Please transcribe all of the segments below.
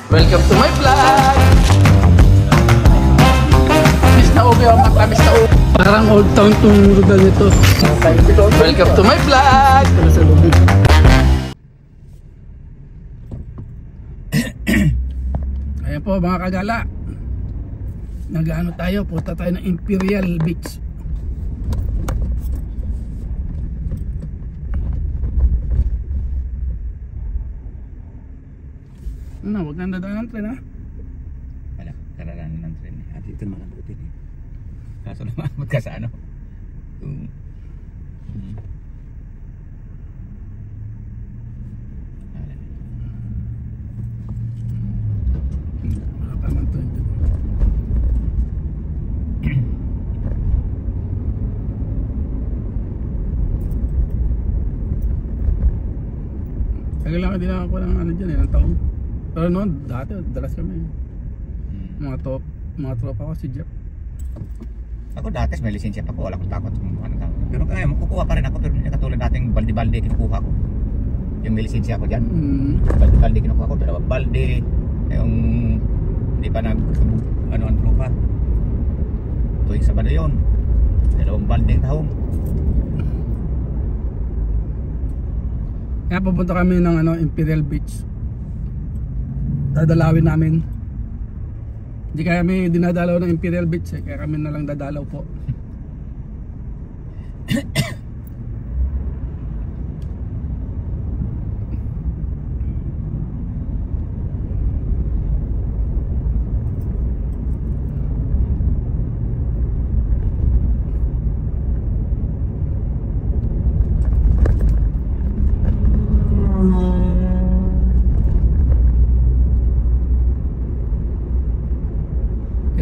Welcome to my vlog! Miss na ubi ang mata, miss na ubi. Parang old town tong lugar nito. Welcome to my vlog! Ayan po mga kagala. Nag-ano tayo, punta tayo ng Imperial Beach. Ano, huwag nang dadaan ng tren ha? Wala, kararanin ng tren eh. At ito naman ang butin eh. Kaso naman, magkasa ano? Wala pa naman tren dito. Tagal lang din ako ng ano dyan eh, ng taon. Pero noon, dati, dalas kami. Mga tropa ko si Jeff. Ako dati may lisensya pa ko, wala akong takot kung ano tawag. Pero kaya makukuha pa rin ako, pero hindi katulad dating balde-balde kinukuha ko. Yung may lisensya ko dyan. Balde-balde kinukuha ko, 2 balde. Yung hindi pa ano ang tropa. Tuwing Sabado yun. 2 balde ang tahong. Kaya pupunta kami ng Imperial Beach. Dadalawin namin. Hindi kami dinadalaw ng Imperial Beach eh. Kaya kami na lang dadalaw po.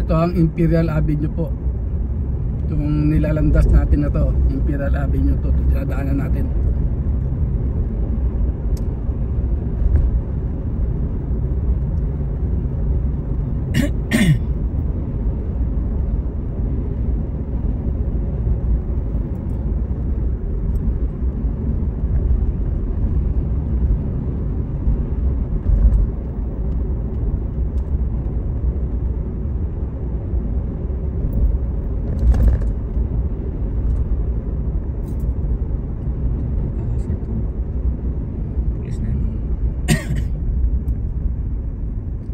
Ito ang Imperial Avenue po. Itong nilalandas natin na to, Imperial Avenue to, dinadaanan natin.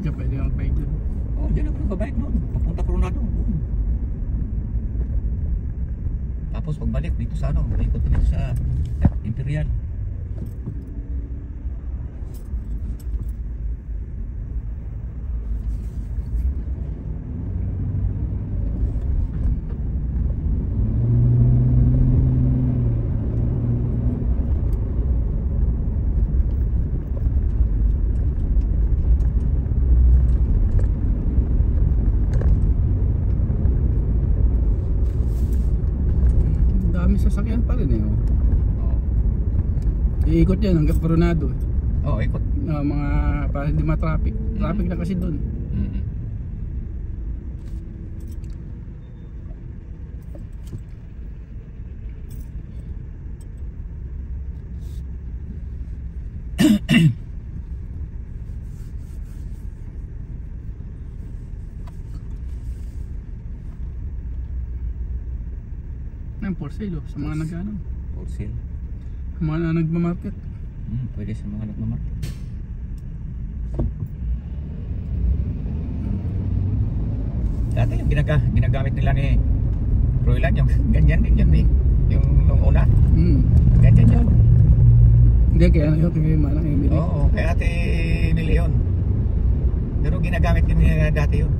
Diyan pwede ang bike dun. Oh, dyan ako nagbabike noon. Papunta Coronado. Tapos pagbalik dito sa ano, ikot dito sa Imperial. Dami sasakyan pa rin eh. Oh. Oh. Iikot yan hanggang Coronado eh. Oh, ikot. Mga para hindi ma-traffic. Traffic na kasi doon. Ang for sale oh, sa mga nag-ano. For sale. Sa mga nagmamarket. Pwede sa mga nagmamarket. Dati yung ginagamit nila ni Royland, yung ganyan din yan eh. Yung nung una. Ganyan yun. Hindi, kaya ano yun, kaya Manang Emily. Oo, kaya ate nila yun. Pero ginagamit din nila dati yun.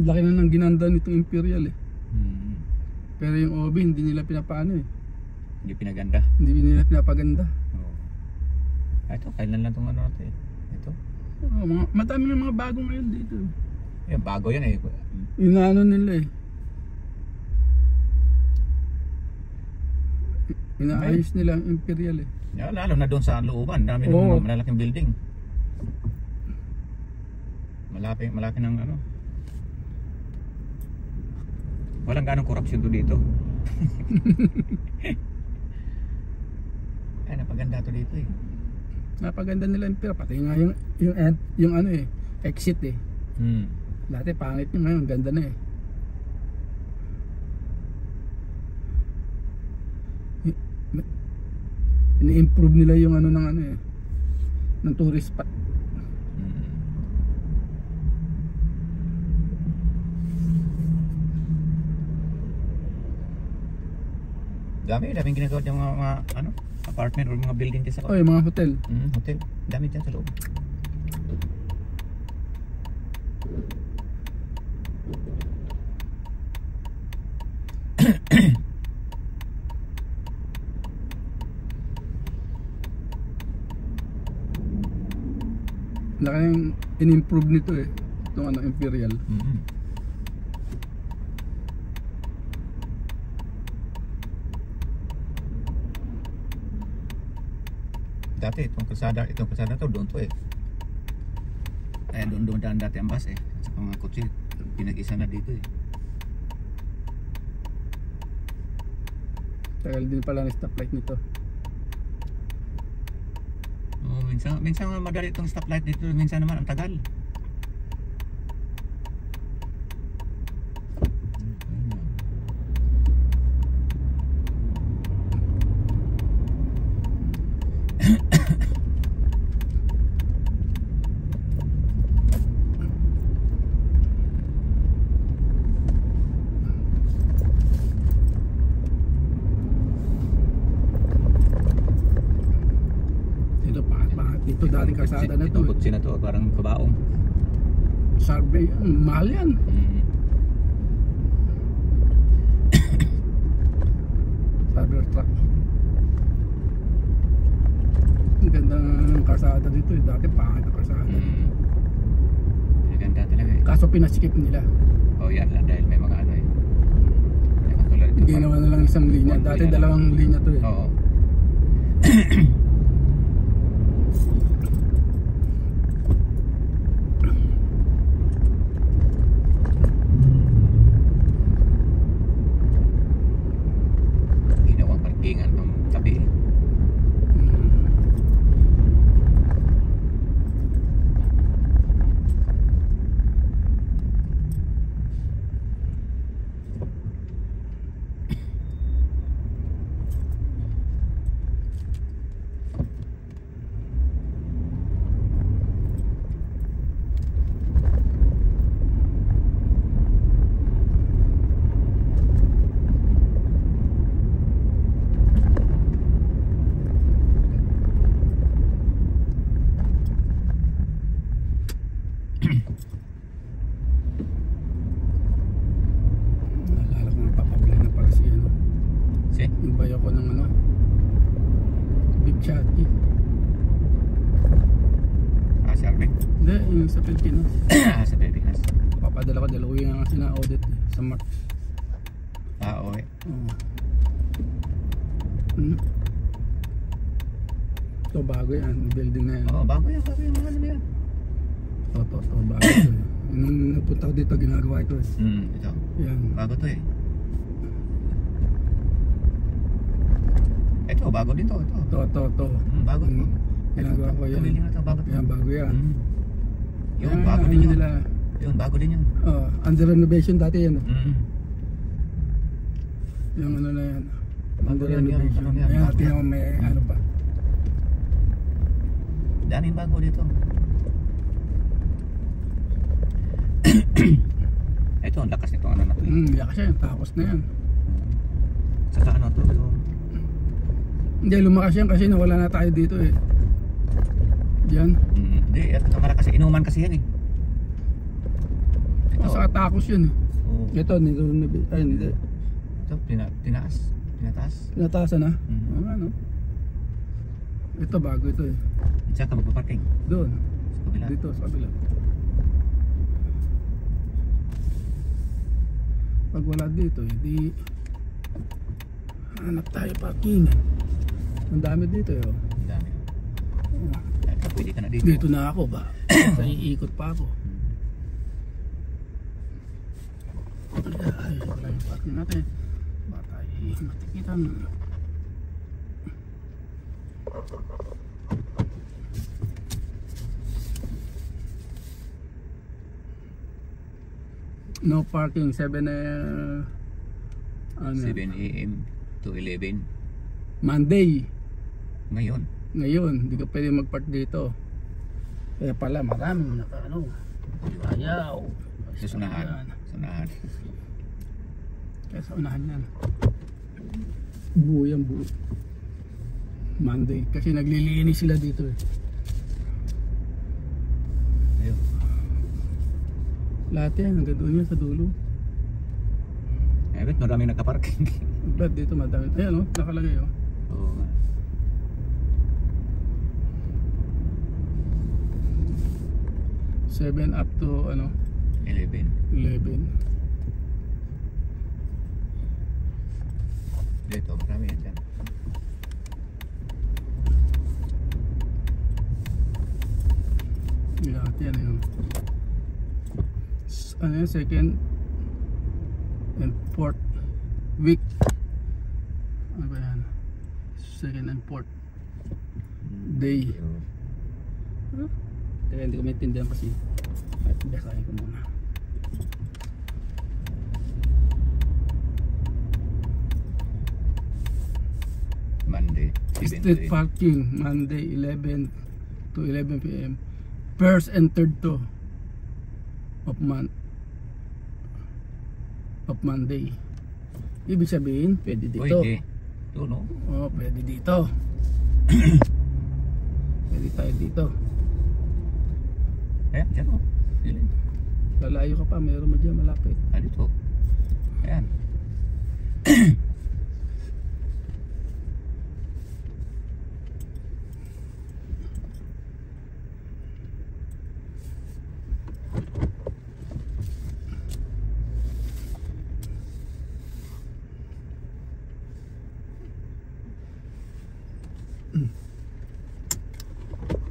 Laki na ng ginanda nitong Imperial eh. Pero yung OB hindi nila pinapaano eh. Hindi pinaganda. Hindi nila pinapaganda. Oo. Ito, kailan lang itong ano natin. Ito. Madami ng mga bago ngayon dito. Yan, bago yan eh. Inaano nila eh. Inaayos nila ang Imperial eh. Yeah, lalo na doon sa looban, dami Oo. ng malalaking building. Malaki ng ano. Walang ganong korupsyon to dito. Ay, napaganda to dito eh. Napaganda nila Imperial. Pati nga yung ano eh, exit eh. Dati pangit yung ngayon, ganda na eh. Ini-improve nila yung ano ng ano eh, ng tourist spot. Daming ginagawa dyan mga ano, apartment or mga building dyan sa Oh, yung mga hotel. hotel. Dami dyan sa loob. Laki yung in-improve nito eh, itong ano, Imperial. Dati itong kalsada to doon to eh. Kaya doon daan dati ang bus eh. Sa mga kotse, pinag-isa na dito eh. Tagal din pala ng stoplight nito. Oh, minsan madali itong stoplight dito, minsan naman ang tagal. Dito dating kalsada na to. Itong kotse na to, parang kabaong. Survey, mahal yan. Cybertruck. Ang ganda ng kalsada dito eh. Dati pangit ang kalsada. Ganda talaga eh. Kaso pinaskip nila. Oh yan lang dahil may mga ano eh. Katulad ito. Ginawa na lang isang linya. Dati dalawang linya to eh. Oo. Ginawang parkingan ng tabi. Naalala ko ng papablay na pala si ano. See? Yung bayo ko ng ano. Big Chatty. Si Arvin. Hindi, yung sa Pilipinas. Sa Pilipinas. Papadala ko dalawa yung nga sina-audit eh, sa March. Oo eh. Oo. Ito bago yan, building na yan. Oo, bago yan. Bago yung mga ano yan. Ito, bago ito. Nung napunta ko dito, ginagawa ito eh. Ito. Yan. Bago to eh. Ito, bago din to. Ito. Ito. Bago to. Ginagawa ko yan. Building na to, bago to. Yan, bago yan. Yun, Yan, bago ano din yun. nila. Yun, bago din yun. Under renovation dati yan. Yung ano na yan. Under Bago yan, renovation. ano yan, Ayan, bago tingnan yan. mo may ano pa. Daming bago dito. Ito, ang lakas nito ano na to. Yakas yan. Tapos na yan. Saka ano to, yung... Hindi, lumakas yan kasi nawala na tayo dito eh. Diyan. Hindi, ito kasi inuman kasi yan eh. Ito. Sa Tacos yun eh. Oo. Ito, nito. Ay, hindi. Ito, Ito, tinataas. Tinataasan na? Mhm. Oo nga no. Ito bago ito eh. Diyan ka magpaparking. Doon. Sa kabila. Dito sa kabila. Pag wala dito, hindi hanap tayo parking. Ang dami dito eh. Oh. Ang dami. Oh. Pwede ka na dito. Dito na ako ba? Sa iikot pa ako. Ay, wala yung parking natin. Ba tayo matikitan. No parking 7 ano, 7 AM to 11. Monday. Ngayon. Ngayon, hindi ka pwede mag-park dito. Kaya pala maraming naka-ano. Ayaw. Sa sunahan. Sunahan. Kaya sa unahan yan. Buo yan, buo. Monday. Kasi naglilinis sila dito eh. Ayun. Lahat yan, hanggang doon yan sa dulo. Eh, bet maraming nakaparking. Ba't dito madami? Ayan o, nakalagay o. Oo nga. Seven up to ano 11. 11. Dito, marami yan dyan. Lahat yan eh. Ano yan, second and fourth week. Ano ba yan? Second and fourth day. Kaya hindi ko maintindihan kasi. At basahin ko muna. Monday, 7 to Street 8. parking Monday 11 to 11 PM. First and third to of Monday. Ibig sabihin, pwede dito. Pwede. Ito, no? Oh, pwede dito. Pwede tayo dito. Ayan, dyan, oh. Dili. Lalayo ka pa, meron mo dyan malapit. Ah, dito. Ayan.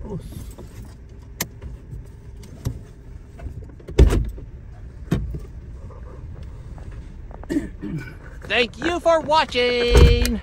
Oh. Thank you for watching.